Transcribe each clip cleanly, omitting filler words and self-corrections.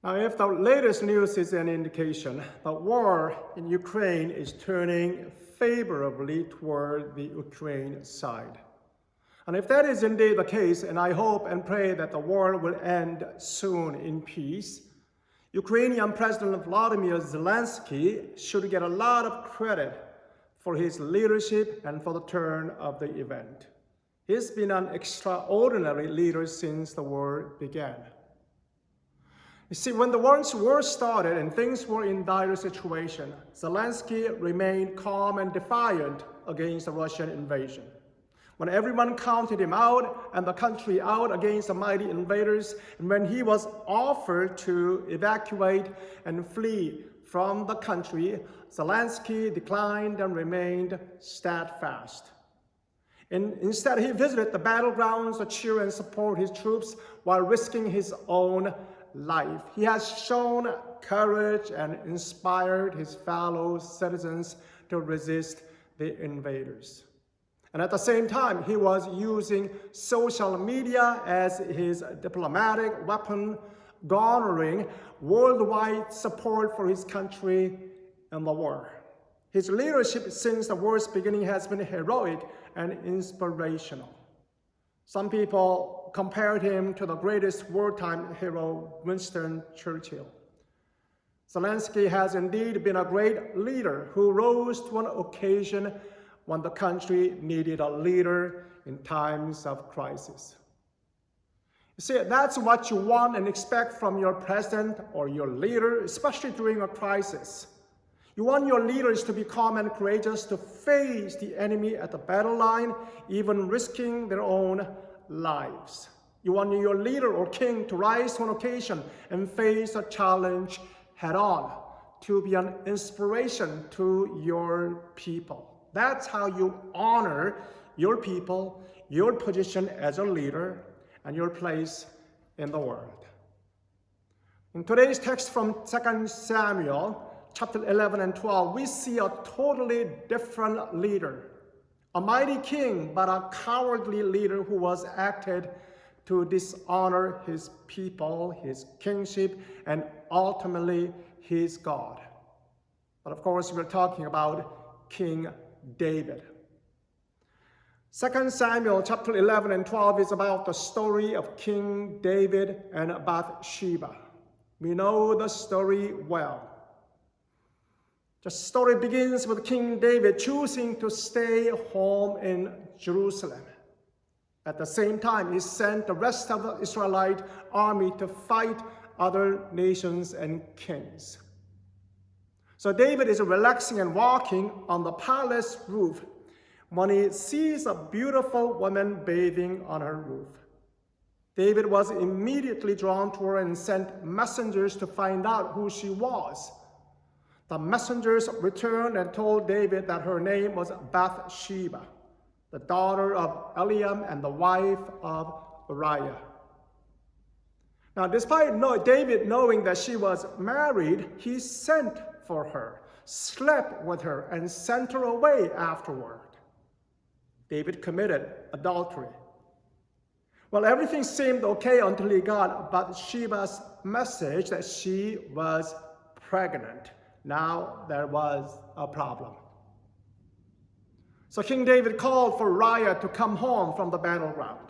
Now, if the latest news is an indication, the war in Ukraine is turning favorably toward the Ukraine side. And if that is indeed the case, and I hope and pray that the war will end soon in peace, Ukrainian President Vladimir Zelensky should get a lot of credit for his leadership and for the turn of the event. He's been an extraordinary leader since the war began. You see, when the war started and things were in dire situation, Zelensky remained calm and defiant against the Russian invasion. When everyone counted him out and the country out against the mighty invaders, and when he was offered to evacuate and flee from the country, Zelensky declined and remained steadfast. Instead, he visited the battlegrounds to cheer and support his troops while risking his own life. He has shown courage and inspired his fellow citizens to resist the invaders. And at the same time, he was using social media as his diplomatic weapon, garnering worldwide support for his country in the war. His leadership since the war's beginning has been heroic and inspirational. Some people compared him to the greatest wartime hero, Winston Churchill. Zelensky has indeed been a great leader who rose to an occasion when the country needed a leader in times of crisis. You see, that's what you want and expect from your president or your leader, especially during a crisis. You want your leaders to be calm and courageous to face the enemy at the battle line, even risking their own lives. You want your leader or king to rise to an occasion and face a challenge head on, to be an inspiration to your people. That's how you honor your people, your position as a leader, and your place in the world. In today's text from 2 Samuel, chapter 11 and 12, we see a totally different leader. A mighty king, but a cowardly leader who was acted to dishonor his people, his kingship, and ultimately his God. But of course, we're talking about King David. 2 Samuel chapter 11 and 12 is about the story of King David and Bathsheba. We know the story well. The story begins with King David choosing to stay home in Jerusalem. At the same time, he sent the rest of the Israelite army to fight other nations and kings. So David is relaxing and walking on the palace roof when he sees a beautiful woman bathing on her roof. David was immediately drawn to her and sent messengers to find out who she was. The messengers returned and told David that her name was Bathsheba, the daughter of Eliam and the wife of Uriah. Now, despite David knowing that she was married, he sent for her, slept with her, and sent her away afterward. David committed adultery. Well, everything seemed okay until he got Bathsheba's message that she was pregnant. Now there was a problem. So King David called for Uriah to come home from the battleground.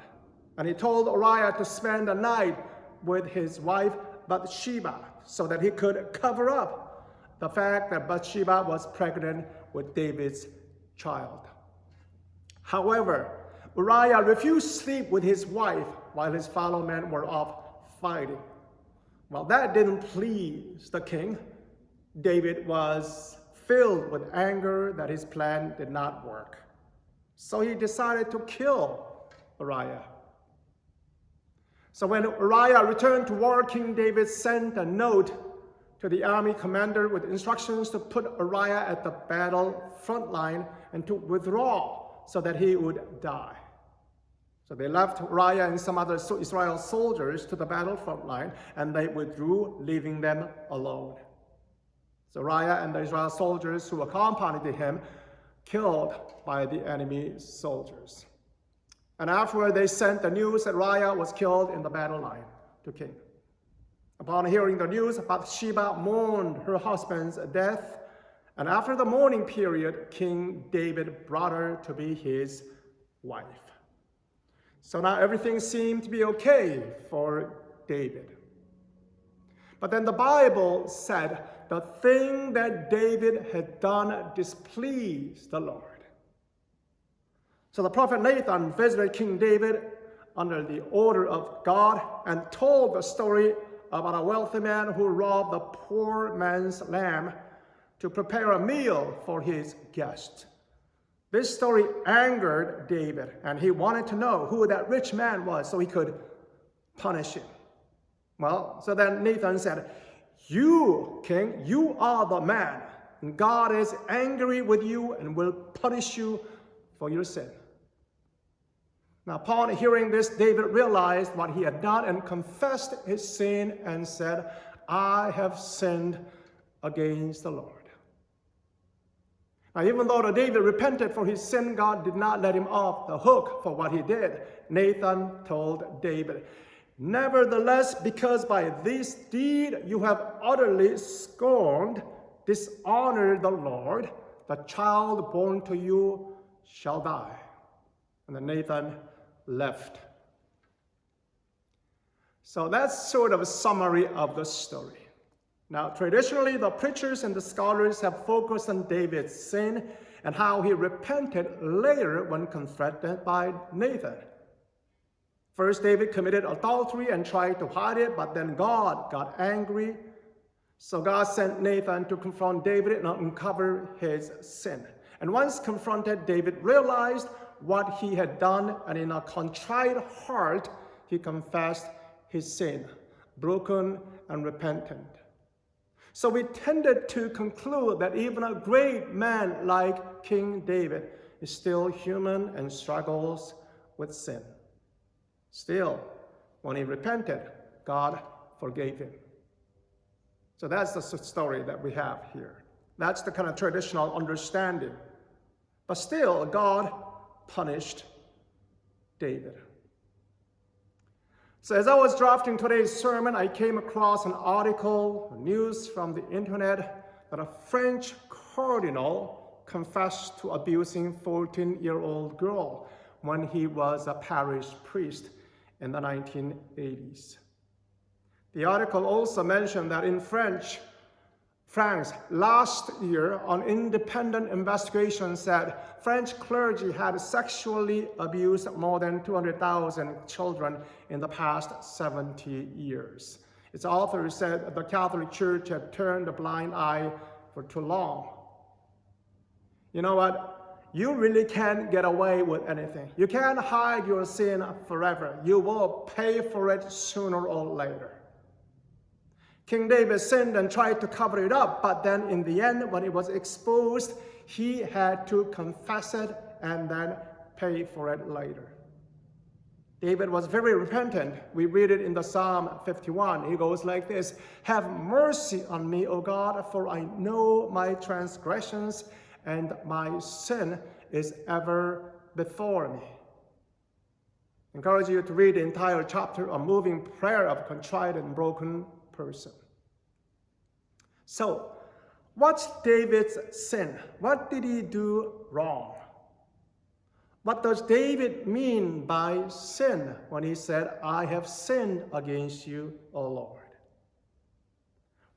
And he told Uriah to spend the night with his wife Bathsheba so that he could cover up the fact that Bathsheba was pregnant with David's child. However, Uriah refused to sleep with his wife while his fellow men were off fighting. Well, that didn't please the king. David was filled with anger that his plan did not work. So he decided to kill Uriah. So when Uriah returned to war, King David sent a note to the army commander with instructions to put Uriah at the battle front line and to withdraw so that he would die. So they left Uriah and some other Israel soldiers to the battle front line, and they withdrew, leaving them alone. So Uriah and the Israel soldiers who accompanied him killed by the enemy soldiers. And afterward, they sent the news that Uriah was killed in the battle line to king. Upon hearing the news, Bathsheba mourned her husband's death, and after the mourning period, King David brought her to be his wife. So now everything seemed to be okay for David. But then the Bible said the thing that David had done displeased the Lord. So the prophet Nathan visited King David under the order of God and told the story about a wealthy man who robbed the poor man's lamb to prepare a meal for his guest. This story angered David, and he wanted to know who that rich man was so he could punish him. Well, so then Nathan said, "You, king, you are the man, and God is angry with you and will punish you for your sin." Now, upon hearing this, David realized what he had done and confessed his sin and said, "I have sinned against the Lord." Now, even though David repented for his sin, God did not let him off the hook for what he did. Nathan told David, "Nevertheless, because by this deed you have utterly scorned, dishonored the Lord, the child born to you shall die." And then Nathan left. So that's sort of a summary of the story. Now, traditionally, the preachers and the scholars have focused on David's sin and how he repented later when confronted by Nathan. First, David committed adultery and tried to hide it, but then God got angry. So God sent Nathan to confront David and uncover his sin. And once confronted, David realized what he had done, and in a contrite heart, he confessed his sin, broken and repentant. So we tended to conclude that even a great man like King David is still human and struggles with sin. Still, when he repented, God forgave him. So that's the story that we have here. That's the kind of traditional understanding. But still, God punished David. So as I was drafting today's sermon, I came across an article, news from the internet, that a French cardinal confessed to abusing a 14-year-old girl when he was a parish priest in the 1980s. The article also mentioned that in France, last year, an independent investigation said French clergy had sexually abused more than 200,000 children in the past 70 years. Its author said the Catholic Church had turned a blind eye for too long. You know what? You really can't get away with anything. You can't hide your sin forever. You will pay for it sooner or later. King David sinned and tried to cover it up, but then in the end, when it was exposed, he had to confess it and then pay for it later. David was very repentant. We read it in the Psalm 51. He goes like this, "Have mercy on me, O God, for I know my transgressions, and my sin is ever before me." I encourage you to read the entire chapter, a moving prayer of contrite and broken person. So, what's David's sin? What did he do wrong? What does David mean by sin when he said, "I have sinned against you, O Lord"?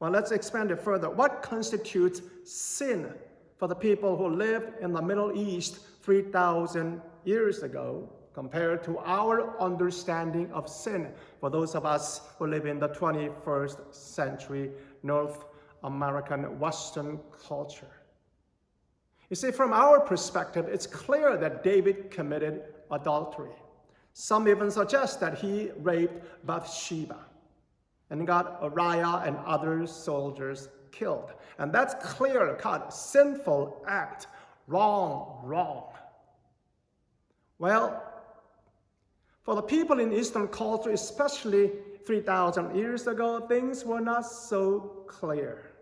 Well, let's expand it further. What constitutes sin for the people who lived in the Middle East 3,000 years ago compared to our understanding of sin for those of us who live in the 21st century North American Western culture? You see, from our perspective, it's clear that David committed adultery. Some even suggest that he raped Bathsheba and got Uriah and other soldiers killed. And that's clear-cut, sinful act, wrong. Well, for the people in Eastern culture, especially 3,000 years ago, things were not so clear.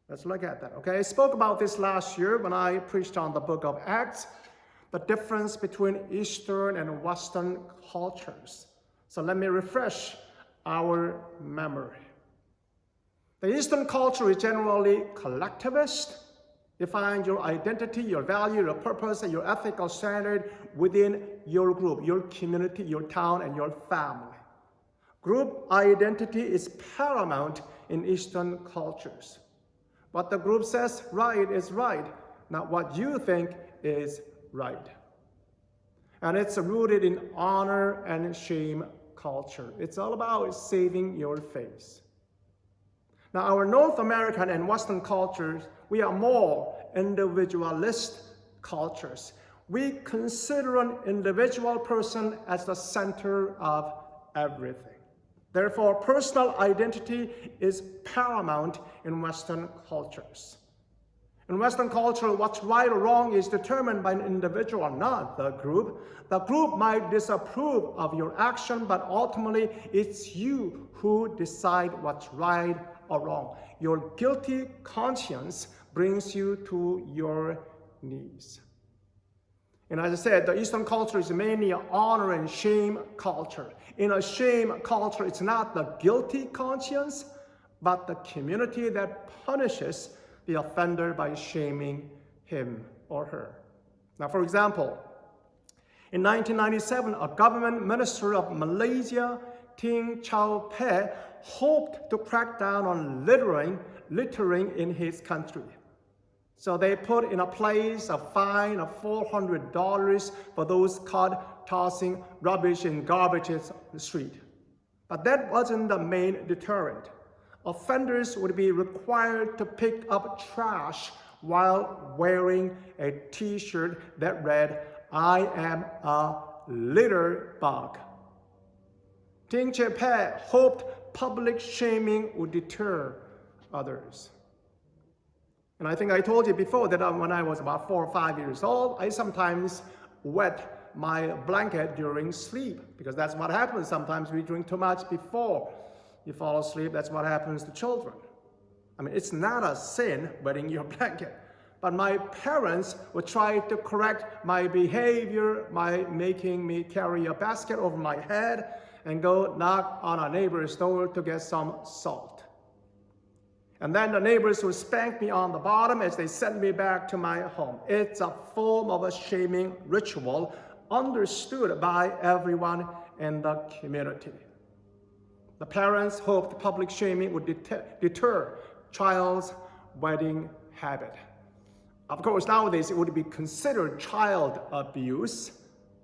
Let's look at that, okay? I spoke about this last year when I preached on the book of Acts, the difference between Eastern and Western cultures. So let me refresh our memory. The Eastern culture is generally collectivist. You find your identity, your value, your purpose, and your ethical standard within your group, your community, your town, and your family. Group identity is paramount in Eastern cultures. What the group says right is right, not what you think is right. And it's rooted in honor and shame culture. It's all about saving your face. Now, our North American and Western cultures, we are more individualist cultures. We consider an individual person as the center of everything. Therefore, personal identity is paramount in Western cultures. In Western culture, what's right or wrong is determined by an individual, not the group. The group might disapprove of your action, but ultimately it's you who decide what's right or wrong. Your guilty conscience brings you to your knees. And as I said, the Eastern culture is mainly an honor and shame culture. In a shame culture, it's not the guilty conscience, but the community that punishes the offender by shaming him or her. Now, for example, in 1997, a government minister of Malaysia, Ting Chau Pe, hoped to crack down on littering in his country. So they put in place a fine of $400 for those caught tossing rubbish and garbage in the street. But that wasn't the main deterrent. Offenders would be required to pick up trash while wearing a t-shirt that read, "I am a litter bug." Ting Chau Pe hoped public shaming would deter others. And I think I told you before that when I was about 4 or 5 years old, I sometimes wet my blanket during sleep, because that's what happens. Sometimes we drink too much before you fall asleep. That's what happens to children. I mean, it's not a sin wetting your blanket, but my parents would try to correct my behavior by making me carry a basket over my head and go knock on a neighbor's door to get some salt. And then the neighbors would spank me on the bottom as they sent me back to my home. It's a form of a shaming ritual understood by everyone in the community. The parents hoped public shaming would deter child's wedding habit. Of course, nowadays it would be considered child abuse.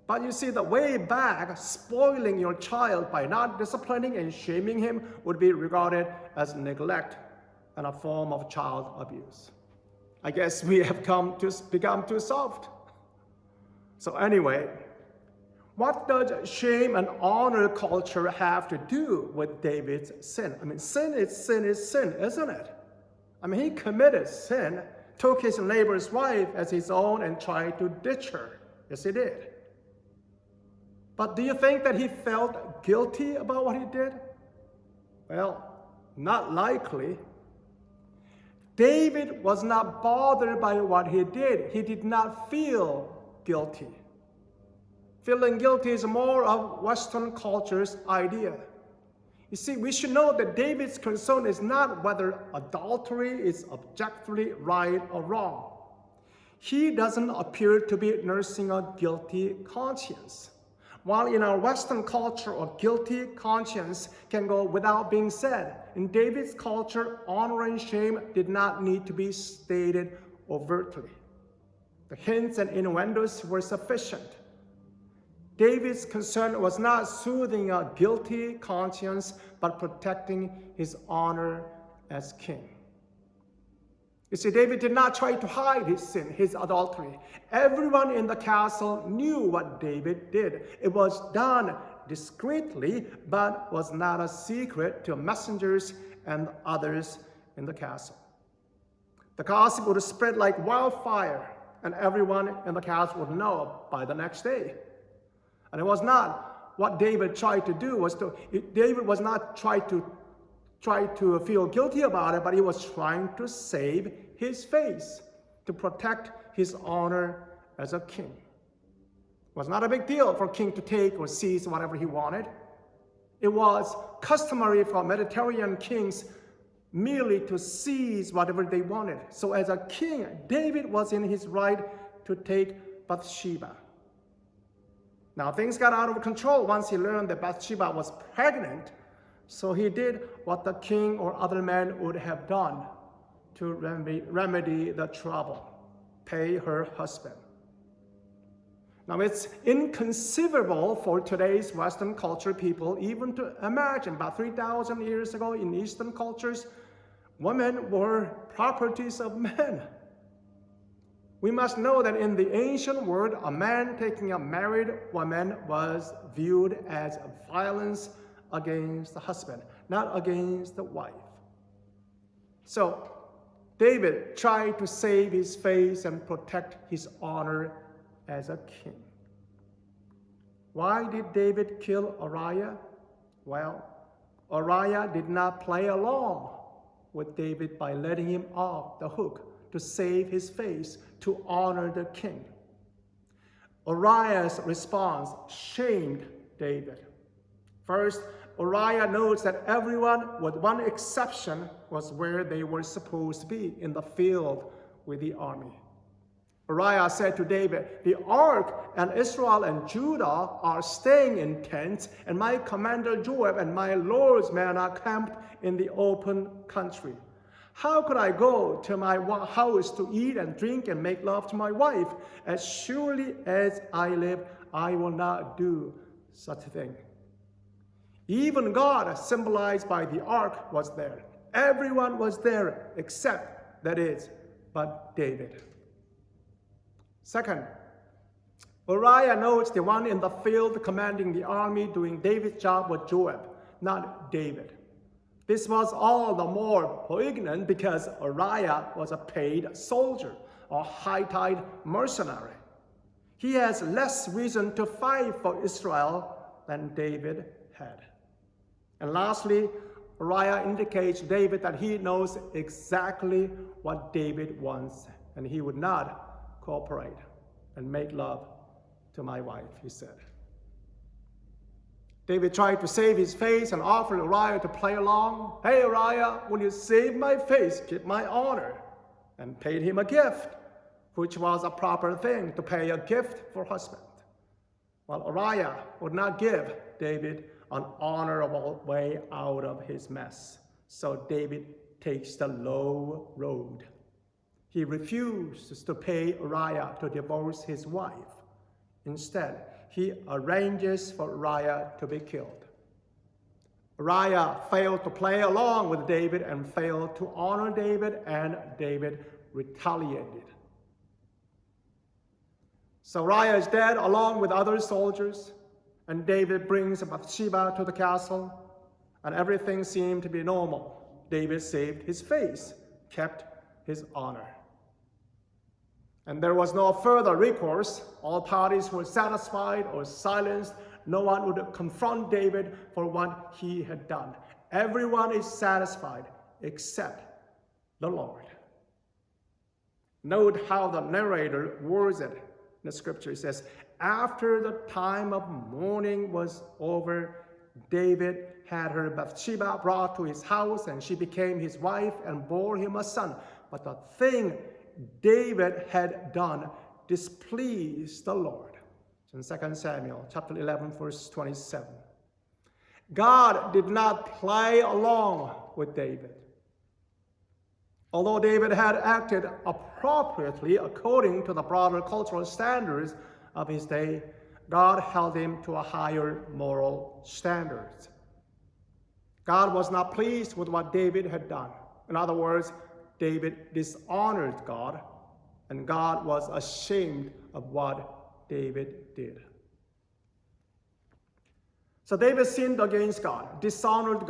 But you see, the way back, spoiling your child by not disciplining and shaming him would be regarded as neglect and a form of child abuse. I guess we have become too soft. So anyway, what does shame and honor culture have to do with David's sin? I mean, sin is sin, isn't it? I mean, he committed sin, took his neighbor's wife as his own and tried to ditch her. Yes, he did. But do you think that he felt guilty about what he did? Well, not likely. David was not bothered by what he did. He did not feel guilty. Feeling guilty is more of Western culture's idea. You see, we should know that David's concern is not whether adultery is objectively right or wrong. He doesn't appear to be nursing a guilty conscience. While in our Western culture, a guilty conscience can go without being said, in David's culture, honor and shame did not need to be stated overtly. The hints and innuendos were sufficient. David's concern was not soothing a guilty conscience, but protecting his honor as king. You see, David did not try to hide his sin, his adultery. Everyone in the castle knew what David did. It was done discreetly, but was not a secret to messengers and others in the castle. The gossip would spread like wildfire, and everyone in the castle would know by the next day. And it was not what David tried to do. David was not try to feel guilty about it, but he was trying to save his face, to protect his honor as a king. It was not a big deal for a king to take or seize whatever he wanted. It was customary for Mediterranean kings merely to seize whatever they wanted. So as a king, David was in his right to take Bathsheba. Now things got out of control once he learned that Bathsheba was pregnant, so he did what the king or other men would have done to remedy the trouble: pay her husband. Now it's inconceivable for today's Western culture people even to imagine. About 3,000 years ago in Eastern cultures, women were properties of men. We must know that in the ancient world, a man taking a married woman was viewed as violence against the husband, not against the wife. So David tried to save his face and protect his honor as a king. Why did David kill Uriah? Well, Uriah did not play along with David by letting him off the hook to save his face, to honor the king. Uriah's response shamed David. First, Uriah notes that everyone, with one exception, was where they were supposed to be, in the field with the army. Uriah said to David, "The ark and Israel and Judah are staying in tents, and my commander Joab and my Lord's men are camped in the open country. How could I go to my house to eat and drink and make love to my wife? As surely as I live, I will not do such a thing." Even God, symbolized by the ark, was there. Everyone was there except, that is, but David. Second, Uriah notes the one in the field commanding the army doing David's job was Joab, not David. This was all the more poignant because Uriah was a paid soldier, a high-tide mercenary. He has less reason to fight for Israel than David had. And lastly, Uriah indicates to David that he knows exactly what David wants, and he would not cooperate and make love to my wife, he said. David tried to save his face and offered Uriah to play along. "Hey, Uriah, will you save my face, keep my honor?" And paid him a gift, which was a proper thing, to pay a gift for husband. While Uriah would not give David an honorable way out of his mess. So David takes the low road. He refuses to pay Uriah to divorce his wife. Instead, he arranges for Uriah to be killed. Uriah failed to play along with David and failed to honor David, and David retaliated. So Uriah is dead along with other soldiers, and David brings Bathsheba to the castle, and everything seemed to be normal. David saved his face, kept his honor. And there was no further recourse. All parties were satisfied or silenced. No one would confront David for what he had done. Everyone is satisfied except the Lord. Note how the narrator words it in the scripture. It says, "After the time of mourning was over, David had her Bathsheba brought to his house, and she became his wife and bore him a son. But the thing David had done displeased the Lord." It's in 2 Samuel chapter 11, verse 27. God did not play along with David. Although David had acted appropriately according to the broader cultural standards of his day, God held him to a higher moral standard. God was not pleased with what David had done. In other words, David dishonored God, and God was ashamed of what David did. So David sinned against God, dishonored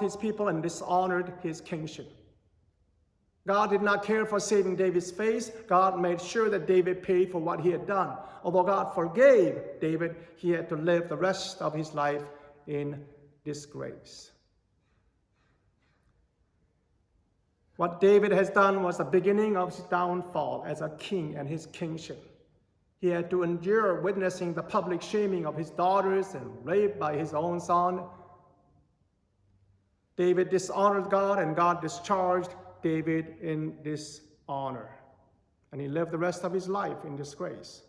his people, and dishonored his kingship. God did not care for saving David's face. God made sure that David paid for what he had done. Although God forgave David, he had to live the rest of his life in disgrace. What David has done was the beginning of his downfall as a king and his kingship. He had to endure witnessing the public shaming of his daughters and rape by his own son. David dishonored God, and God discharged David in dishonor. And he lived the rest of his life in disgrace.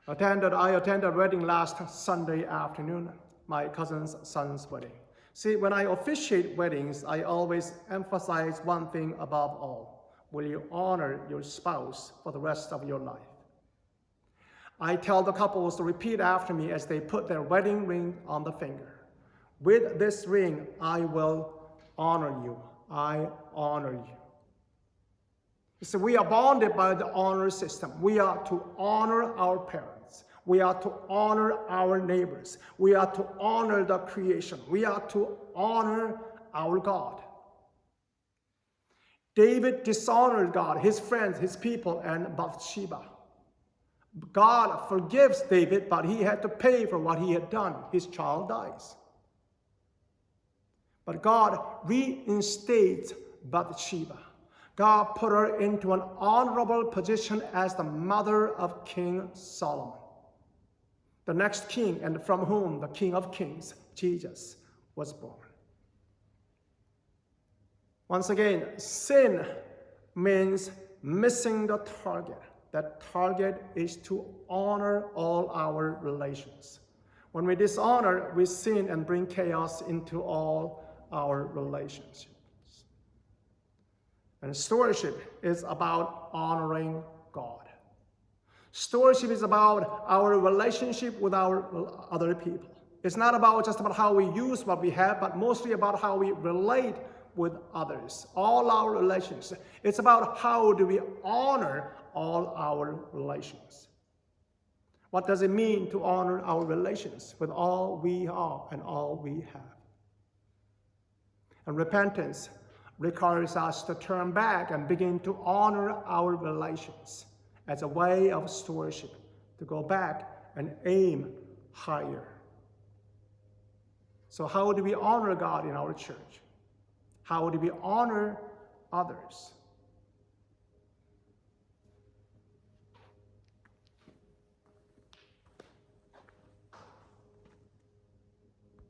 I attended a wedding last Sunday afternoon, my cousin's son's wedding. See, when I officiate weddings, I always emphasize one thing above all. Will you honor your spouse for the rest of your life? I tell the couples to repeat after me as they put their wedding ring on the finger. With this ring, I will honor you. I honor you. So we are bonded by the honor system. We are to honor our parents. We are to honor our neighbors. We are to honor the creation. We are to honor our God. David dishonored God, his friends, his people, and Bathsheba. God forgives David, but he had to pay for what he had done. His child dies. But God reinstates Bathsheba. God put her into an honorable position as the mother of King Solomon, the next king, and from whom the King of Kings, Jesus, was born. Once again, sin means missing the target. That target is to honor all our relations. When we dishonor, we sin and bring chaos into all our relationships. And stewardship is about honoring God. Stewardship is about our relationship with our other people. It's not just about how we use what we have, but mostly about how we relate with others. All our relations. It's about how do we honor all our relations. What does it mean to honor our relations with all we are and all we have? And repentance requires us to turn back and begin to honor our relations as a way of stewardship, to go back and aim higher. So how do we honor God in our church? How do we honor others?